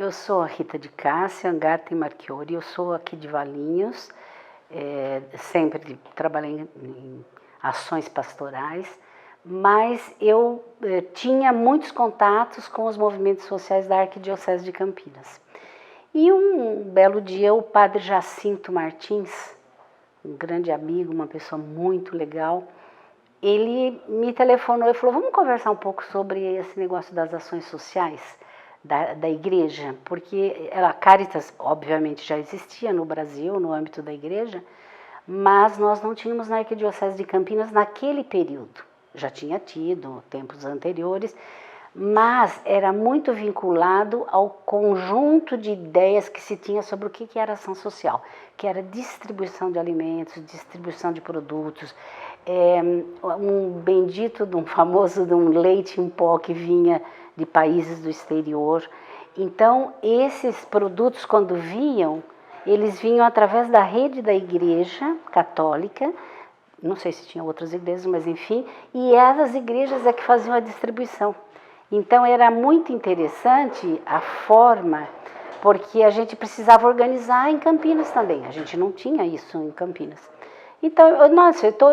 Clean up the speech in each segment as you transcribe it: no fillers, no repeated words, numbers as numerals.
eu sou a Rita de Cássia Angarten Marchiori, eu sou aqui de Valinhos, sempre trabalhei em ações pastorais, mas eu tinha muitos contatos com os movimentos sociais da Arquidiocese de Campinas. E um belo dia o padre Jacinto Martins, um grande amigo, uma pessoa muito legal, ele me telefonou e falou, vamos conversar um pouco sobre esse negócio das ações sociais da igreja, porque a Caritas, obviamente, já existia no Brasil, no âmbito da igreja, mas nós não tínhamos na Arquidiocese de Campinas naquele período. Já tinha tido, tempos anteriores, mas era muito vinculado ao conjunto de ideias que se tinha sobre o que era ação social, que era distribuição de alimentos, distribuição de produtos, um bendito, um famoso de um leite em pó que vinha de países do exterior. Então, esses produtos, quando vinham, eles vinham através da rede da Igreja Católica, não sei se tinha outras igrejas, mas enfim, e essas igrejas é que faziam a distribuição. Então, era muito interessante a forma, porque a gente precisava organizar em Campinas também, a gente não tinha isso em Campinas. Então,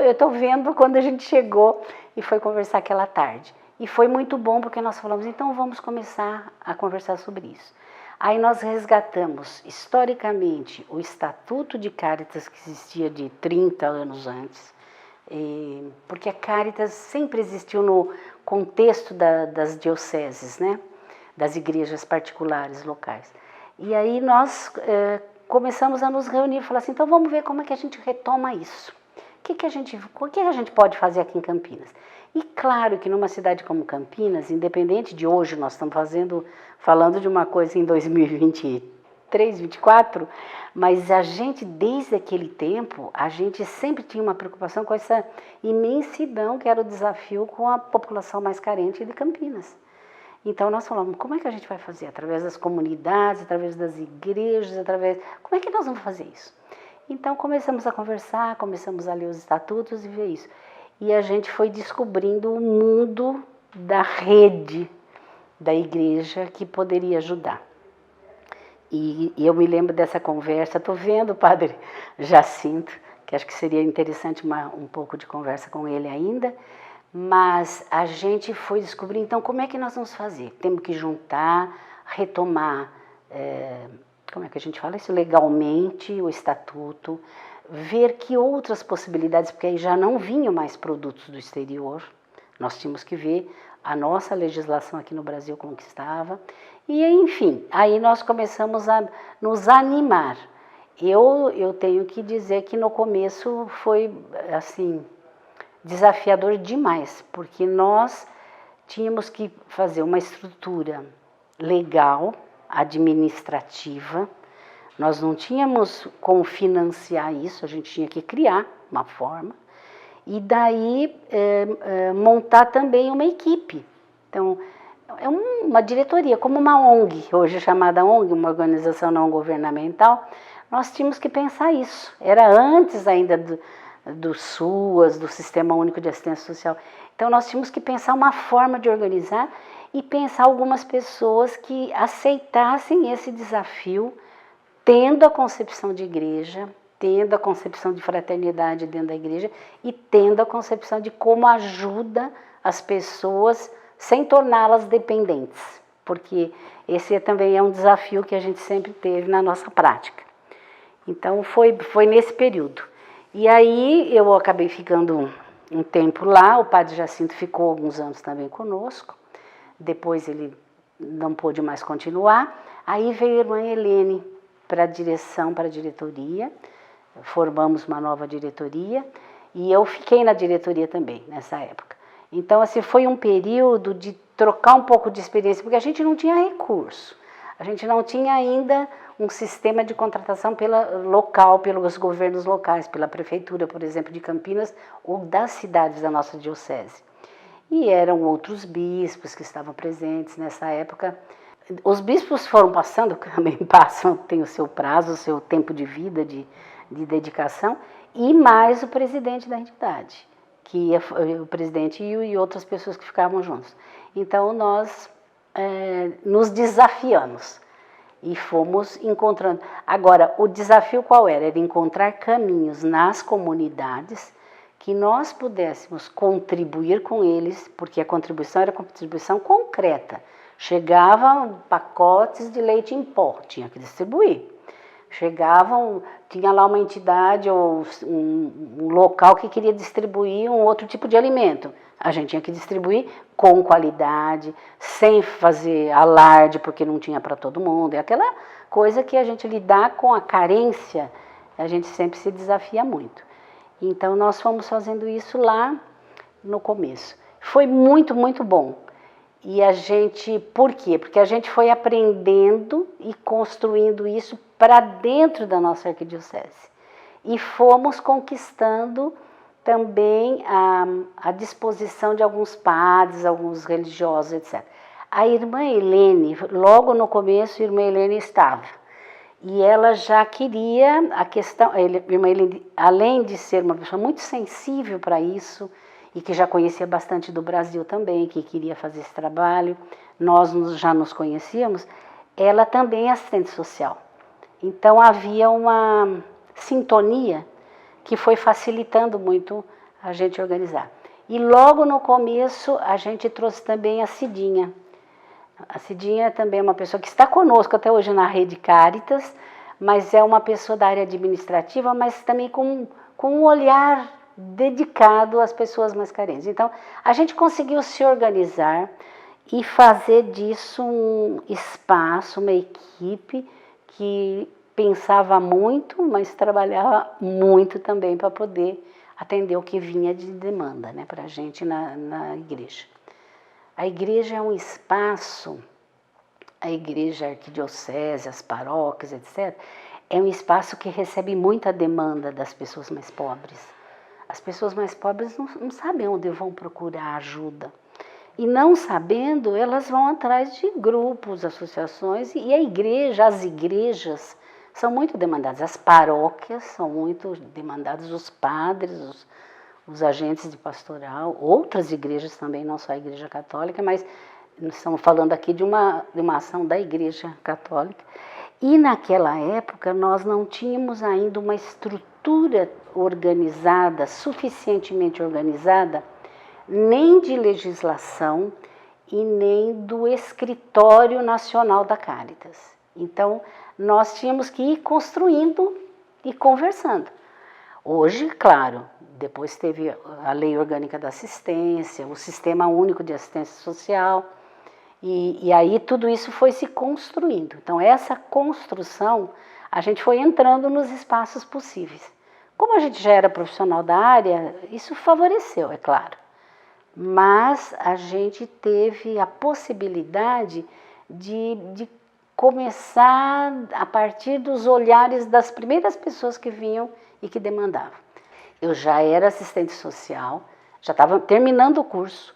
eu tô vendo quando a gente chegou e foi conversar aquela tarde. E foi muito bom porque nós falamos, então vamos começar a conversar sobre isso. Aí nós resgatamos, historicamente, o Estatuto de Caritas que existia de 30 anos antes, porque a Caritas sempre existiu no contexto das dioceses, né? Das igrejas particulares locais. E aí nós começamos a nos reunir e falar assim, então vamos ver como é que a gente retoma isso. O que a gente pode fazer aqui em Campinas? E claro que numa cidade como Campinas, independente de hoje, nós estamos falando de uma coisa em 2023, 2024, mas a gente, desde aquele tempo, a gente sempre tinha uma preocupação com essa imensidão que era o desafio com a população mais carente de Campinas. Então nós falamos, como é que a gente vai fazer? Através das comunidades, através das igrejas, como é que nós vamos fazer isso? Então começamos a conversar, começamos a ler os estatutos e ver isso. E a gente foi descobrindo o mundo da rede da igreja que poderia ajudar. E eu me lembro dessa conversa, estou vendo o padre Jacinto, que acho que seria interessante um pouco de conversa com ele ainda, mas a gente foi descobrir, então, como é que nós vamos fazer? Temos que juntar, retomar, como é que a gente fala isso? Legalmente, o estatuto, ver que outras possibilidades, porque aí já não vinham mais produtos do exterior, nós tínhamos que ver a nossa legislação aqui no Brasil como que estava, e enfim, aí nós começamos a nos animar. Eu tenho que dizer que no começo foi, assim, desafiador demais, porque nós tínhamos que fazer uma estrutura legal, administrativa, nós não tínhamos como financiar isso, a gente tinha que criar uma forma, e daí montar também uma equipe. Então, é uma diretoria, como uma ONG, hoje chamada ONG, uma organização não governamental, nós tínhamos que pensar isso. Era antes ainda do SUAS, do Sistema Único de Assistência Social. Então, nós tínhamos que pensar uma forma de organizar e pensar algumas pessoas que aceitassem esse desafio, tendo a concepção de igreja, tendo a concepção de fraternidade dentro da igreja e tendo a concepção de como ajuda as pessoas sem torná-las dependentes, porque esse também é um desafio que a gente sempre teve na nossa prática. Então, foi nesse período. E aí eu acabei ficando um tempo lá, o padre Jacinto ficou alguns anos também conosco, depois ele não pôde mais continuar, aí veio a irmã Helene para a direção, para a diretoria, formamos uma nova diretoria, e eu fiquei na diretoria também, nessa época. Então, assim, foi um período de trocar um pouco de experiência, porque a gente não tinha recurso, a gente não tinha ainda um sistema de contratação pelos governos locais, pela prefeitura, por exemplo, de Campinas, ou das cidades da nossa diocese. E eram outros bispos que estavam presentes nessa época. Os bispos foram passando, também passam, tem o seu prazo, o seu tempo de vida, de dedicação, e mais o presidente da entidade, que o presidente e outras pessoas que ficavam juntos. Então, nós nos desafiamos. E fomos encontrando. Agora, o desafio qual era? Era encontrar caminhos nas comunidades que nós pudéssemos contribuir com eles, porque a contribuição era contribuição concreta. Chegavam pacotes de leite em pó, tinha que distribuir. Chegavam, tinha lá uma entidade ou um local que queria distribuir um outro tipo de alimento. A gente tinha que distribuir com qualidade, sem fazer alarde, porque não tinha para todo mundo. É aquela coisa que a gente lidar com a carência, a gente sempre se desafia muito. Então, nós fomos fazendo isso lá no começo. Foi muito, muito bom. E a gente, por quê? Porque a gente foi aprendendo e construindo isso para dentro da nossa arquidiocese. E fomos conquistando também a disposição de alguns padres, alguns religiosos, etc. A irmã Helene, logo no começo, a irmã Helene estava. E ela já queria a questão, a irmã Helene, além de ser uma pessoa muito sensível para isso, e que já conhecia bastante do Brasil também, que queria fazer esse trabalho, nós já nos conhecíamos, ela também é assistente social. Então havia uma sintonia que foi facilitando muito a gente organizar. E logo no começo a gente trouxe também a Cidinha. A Cidinha também é uma pessoa que está conosco até hoje na Rede Caritas, mas é uma pessoa da área administrativa, mas também com um olhar dedicado às pessoas mais carentes. Então, a gente conseguiu se organizar e fazer disso um espaço, uma equipe que pensava muito, mas trabalhava muito também para poder atender o que vinha de demanda, né, para a gente na igreja. A igreja é um espaço, a igreja, a arquidiocese, as paróquias, etc., é um espaço que recebe muita demanda das pessoas mais pobres. As pessoas mais pobres não sabem onde vão procurar ajuda. E não sabendo, elas vão atrás de grupos, associações, e a igreja, as igrejas são muito demandadas. As paróquias são muito demandadas, os padres, os agentes de pastoral, outras igrejas também, não só a Igreja Católica, mas estamos falando aqui de uma ação da Igreja Católica. E naquela época nós não tínhamos ainda uma estrutura organizada, suficientemente organizada, nem de legislação e nem do Escritório Nacional da Caritas. Então, nós tínhamos que ir construindo e conversando. Hoje, claro, depois teve a Lei Orgânica da Assistência, o Sistema Único de Assistência Social, e aí tudo isso foi se construindo. Então, essa construção, a gente foi entrando nos espaços possíveis. Como a gente já era profissional da área, isso favoreceu, é claro. Mas a gente teve a possibilidade de começar a partir dos olhares das primeiras pessoas que vinham e que demandavam. Eu já era assistente social, já estava terminando o curso,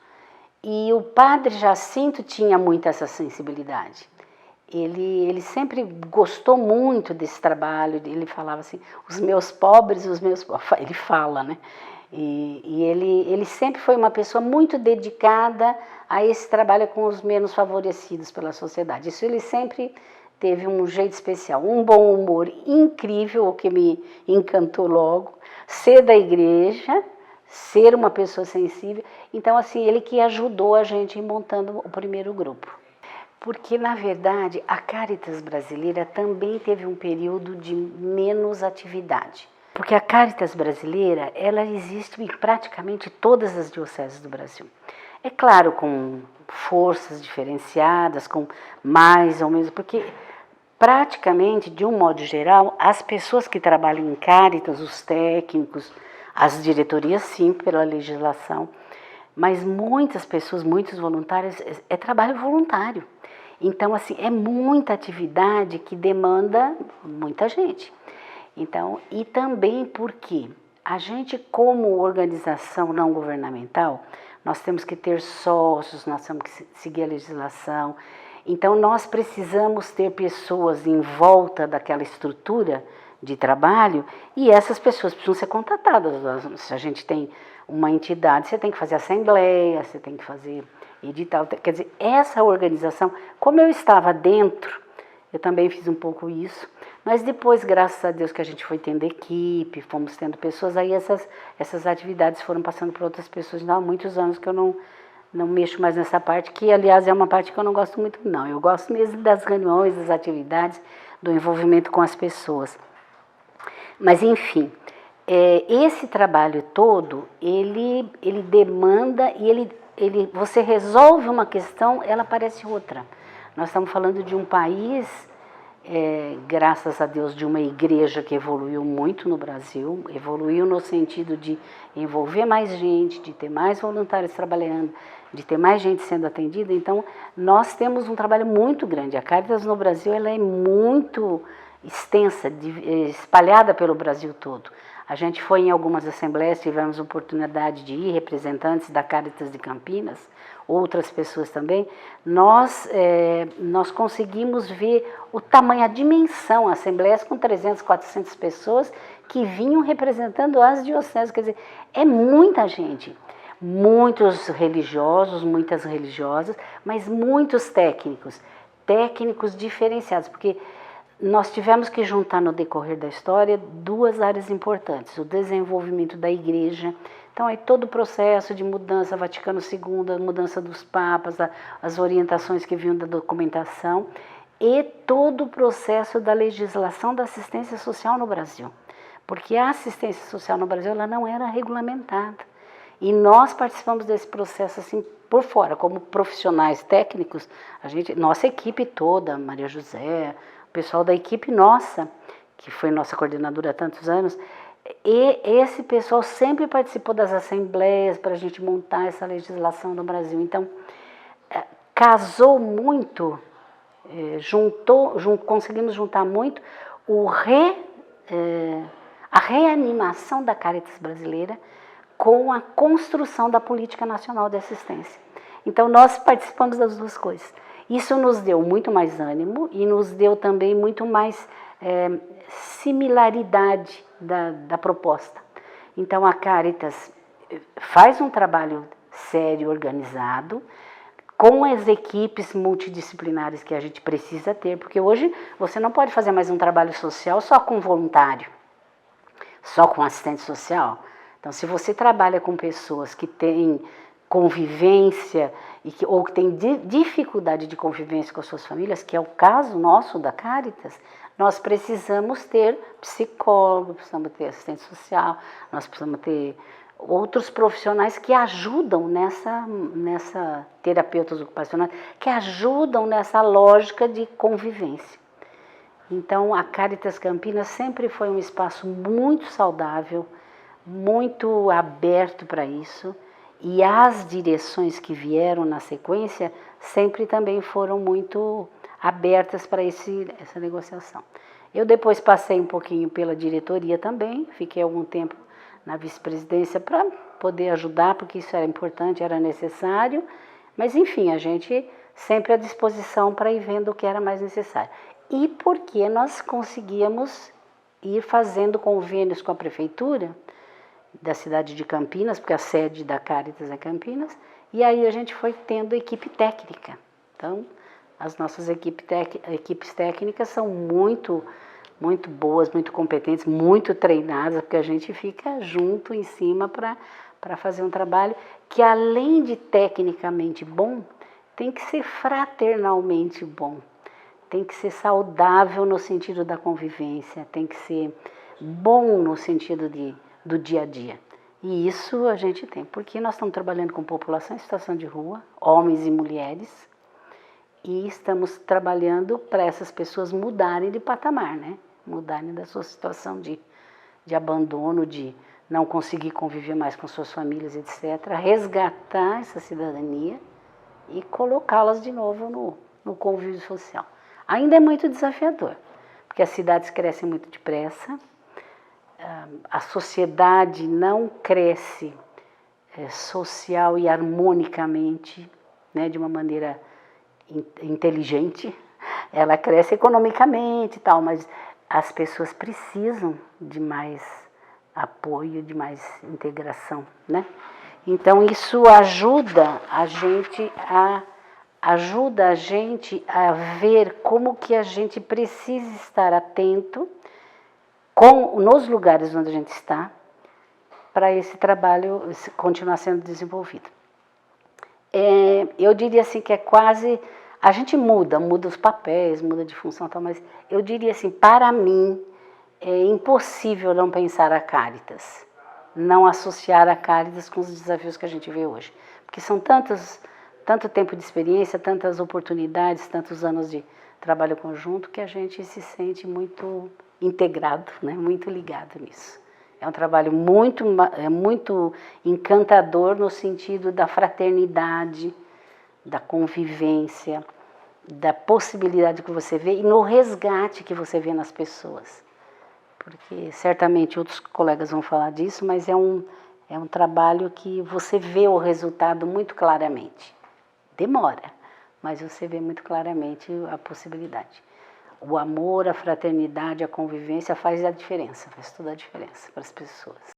e o padre Jacinto tinha muito essa sensibilidade. Ele sempre gostou muito desse trabalho, ele falava assim, os meus pobres, ele fala, né? E ele sempre foi uma pessoa muito dedicada a esse trabalho com os menos favorecidos pela sociedade. Isso ele sempre teve um jeito especial, um bom humor incrível, o que me encantou logo, ser da igreja, ser uma pessoa sensível. Então, assim, ele que ajudou a gente montando o primeiro grupo. Porque, na verdade, a Caritas brasileira também teve um período de menos atividade. Porque a Caritas brasileira, ela existe em praticamente todas as dioceses do Brasil. É claro, com forças diferenciadas, com mais ou menos, porque praticamente, de um modo geral, as pessoas que trabalham em Caritas, os técnicos, as diretorias, sim, pela legislação, mas muitas pessoas, muitos voluntários, é trabalho voluntário. Então, assim, é muita atividade que demanda muita gente. Então, e também porque a gente, como organização não governamental, nós temos que ter sócios, nós temos que seguir a legislação. Então, nós precisamos ter pessoas em volta daquela estrutura de trabalho e essas pessoas precisam ser contatadas. Se a gente tem uma entidade, você tem que fazer assembleia, você tem que fazer edital. Quer dizer, essa organização, como eu estava dentro, eu também fiz um pouco isso, mas depois, graças a Deus, que a gente foi tendo equipe, fomos tendo pessoas, aí essas atividades foram passando para outras pessoas. Há muitos anos que eu não mexo mais nessa parte, que aliás é uma parte que eu não gosto muito não. Eu gosto mesmo das reuniões, das atividades, do envolvimento com as pessoas. Mas enfim, esse trabalho todo, ele demanda e você resolve uma questão, ela aparece outra. Nós estamos falando de um país, graças a Deus, de uma igreja que evoluiu muito no Brasil, evoluiu no sentido de envolver mais gente, de ter mais voluntários trabalhando, de ter mais gente sendo atendida. Então, nós temos um trabalho muito grande. A Caritas no Brasil, ela é muito extensa, espalhada pelo Brasil todo. A gente foi em algumas assembleias, tivemos oportunidade de ir, representantes da Caritas de Campinas, outras pessoas também. Nós conseguimos ver o tamanho, a dimensão, assembleias com 300, 400 pessoas que vinham representando as dioceses. Quer dizer, é muita gente. Muitos religiosos, muitas religiosas, mas muitos técnicos diferenciados, porque nós tivemos que juntar no decorrer da história duas áreas importantes, o desenvolvimento da igreja. Então, aí todo o processo de mudança, Vaticano II, a mudança dos papas, as orientações que vinham da documentação, e todo o processo da legislação da assistência social no Brasil. Porque a assistência social no Brasil ela não era regulamentada. E nós participamos desse processo assim por fora, como profissionais técnicos, nossa equipe toda, Maria José, o pessoal da equipe nossa, que foi nossa coordenadora há tantos anos, e esse pessoal sempre participou das assembleias para a gente montar essa legislação no Brasil. Então, casou muito, conseguimos juntar muito a reanimação da Caritas brasileira com a construção da política nacional de assistência. Então, nós participamos das duas coisas. Isso nos deu muito mais ânimo e nos deu também muito mais similaridade da proposta. Então, a Caritas faz um trabalho sério, organizado, com as equipes multidisciplinares que a gente precisa ter, porque hoje você não pode fazer mais um trabalho social só com voluntário, só com assistente social. Então, se você trabalha com pessoas que têm convivência ou que têm dificuldade de convivência com as suas famílias, que é o caso nosso da Caritas, nós precisamos ter psicólogo, precisamos ter assistente social, nós precisamos ter outros profissionais que ajudam nessa terapeutas ocupacionais, que ajudam nessa lógica de convivência. Então, a Caritas Campinas sempre foi um espaço muito saudável, muito aberto para isso, e as direções que vieram na sequência sempre também foram muito abertas para essa negociação. Eu depois passei um pouquinho pela diretoria também, fiquei algum tempo na vice-presidência para poder ajudar, porque isso era importante, era necessário, mas enfim, a gente sempre à disposição para ir vendo o que era mais necessário. E porque nós conseguíamos ir fazendo convênios com a prefeitura da cidade de Campinas, porque a sede da Caritas é Campinas, e aí a gente foi tendo equipe técnica. Então, as nossas equipes técnicas são muito boas, muito competentes, muito treinadas, porque a gente fica junto em cima para fazer um trabalho que, além de tecnicamente bom, tem que ser fraternalmente bom, tem que ser saudável no sentido da convivência, tem que ser bom no sentido do dia a dia. E isso a gente tem, porque nós estamos trabalhando com população em situação de rua, homens e mulheres, e estamos trabalhando para essas pessoas mudarem de patamar, né? Mudarem da sua situação de abandono, de não conseguir conviver mais com suas famílias, etc. Resgatar essa cidadania e colocá-las de novo no convívio social. Ainda é muito desafiador, porque as cidades crescem muito depressa, a sociedade não cresce social e harmonicamente, né, de uma maneira inteligente, ela cresce economicamente e tal, mas as pessoas precisam de mais apoio, de mais integração, né? Então isso ajuda a gente a ajuda a gente a ver como que a gente precisa estar atento nos lugares onde a gente está, para esse trabalho continuar sendo desenvolvido. Eu diria assim que é quase, a gente muda os papéis, muda de função, tal, mas eu diria assim, para mim, é impossível não pensar a Caritas, não associar a Caritas com os desafios que a gente vê hoje. Porque são tanto tempo de experiência, tantas oportunidades, tantos anos de trabalho conjunto, que a gente se sente muito integrado, né? Muito ligado nisso. É um trabalho muito encantador no sentido da fraternidade, da convivência, da possibilidade que você vê e no resgate que você vê nas pessoas. Porque certamente outros colegas vão falar disso, mas é um trabalho que você vê o resultado muito claramente. Demora, mas você vê muito claramente a possibilidade. O amor, a fraternidade, a convivência faz a diferença, faz toda a diferença para as pessoas.